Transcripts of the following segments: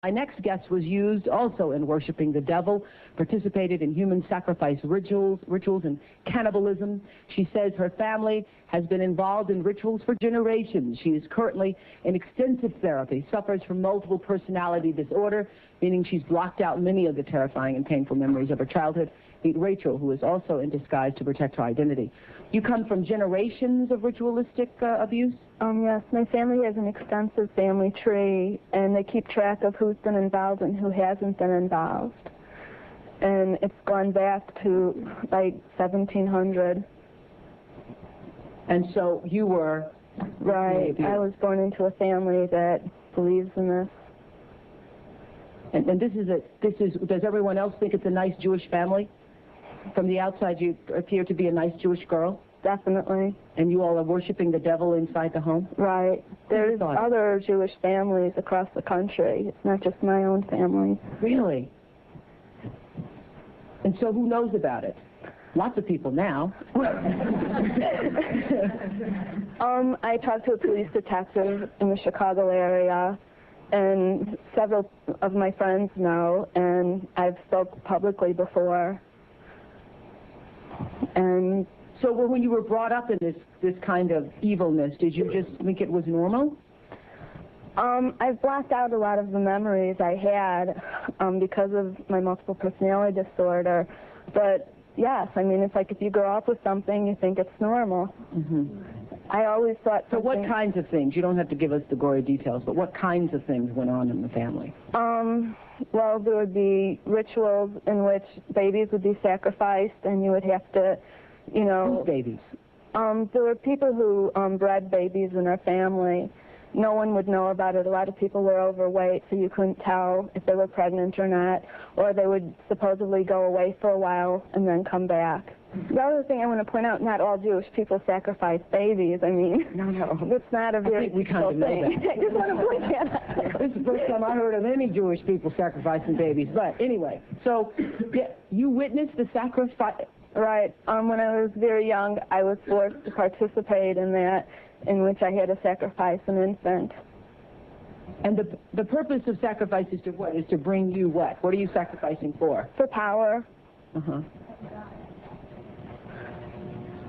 My next guest was used also in worshiping the devil, participated in human sacrifice rituals and cannibalism. She says her family has been involved in rituals for generations. She is currently in extensive therapy, suffers from multiple personality disorder, meaning she's blocked out many of the terrifying and painful memories of her childhood. Meet Rachel, who is also in disguise to protect her identity. You come from generations of ritualistic abuse? Yes, my family has an extensive family tree, and they keep track of who's been involved and who hasn't been involved. And it's gone back to, like, 1700. And so you were... Right, I was born into a family that believes in this. And does everyone else think it's a nice Jewish family? From the outside, you appear to be a nice Jewish girl? Definitely. And you all are worshiping the devil inside the home? Right. There's other Jewish families across the country. It's not just my own family. Really? And so who knows about it? Lots of people now. I talked to a police detective in the Chicago area, and several of my friends know, and I've spoke publicly before. And so when you were brought up in this kind of evilness, did you just think it was normal? I've blocked out a lot of the memories I had because of my multiple personality disorder. But yes, I mean, it's like if you grow up with something, you think it's normal. Mm-hmm. I always thought So what kinds of things? You don't have to give us the gory details, but what kinds of things went on in the family? Well, there would be rituals in which babies would be sacrificed, and you would have to, you know... Whose babies? There were people who bred babies in our family. No one would know about it. A lot of people were overweight, so you couldn't tell if they were pregnant or not, or they would supposedly go away for a while and then come back. The other thing I want to point out, not all Jewish people sacrifice babies. I mean, no. It's not a very typical thing. I just want to point that out. This is the first time I heard of any Jewish people sacrificing babies. But anyway, so you witnessed the sacrifice? Right. When I was very young, I was forced to participate in that, in which I had to sacrifice an infant. And the purpose of sacrifice is to what? Is to bring you what? What are you sacrificing for? For power. Uh-huh.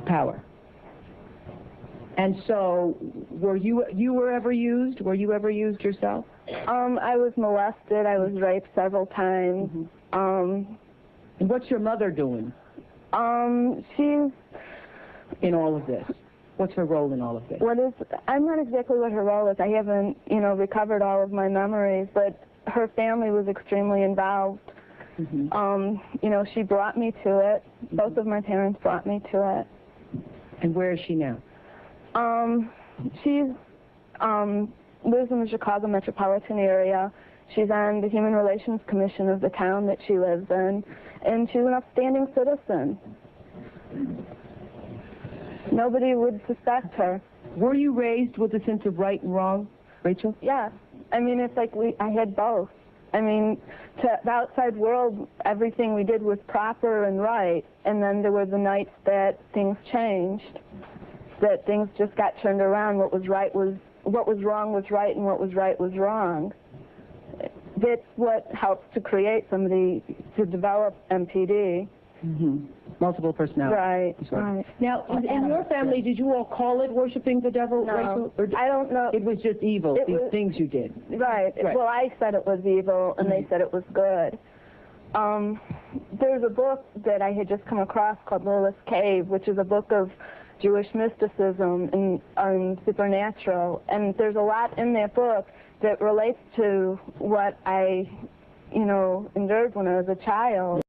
Power. And so, were you ever used? Were you ever used yourself? I was molested. I was raped several times. Mm-hmm. And what's your mother doing? She's... In all of this? What's her role in all of this? I'm not exactly what her role is. I haven't, recovered all of my memories, but her family was extremely involved. Mm-hmm. She brought me to it. Mm-hmm. Both of my parents brought me to it. And where is she now? She lives in the Chicago metropolitan area. She's on the Human Relations Commission of the town that she lives in, and she's an upstanding citizen. Nobody would suspect her. Were you raised with a sense of right and wrong, Rachel? Yeah. I mean, it's like I had both. I mean, to the outside world, everything we did was proper and right, and then there were the nights that things changed, that things just got turned around. What was wrong was right, and what was right was wrong. That's what helps to create somebody to develop MPD. Mm-hmm. Multiple personality. Right. Now, in your family, did you all call it worshiping the devil, no, Rachel? Or I don't know. It was just evil, these things you did. Right. Well, I said it was evil, and they said it was good. There's a book that I had just come across called Lilith's Cave, which is a book of Jewish mysticism and supernatural, and there's a lot in that book that relates to what I endured when I was a child.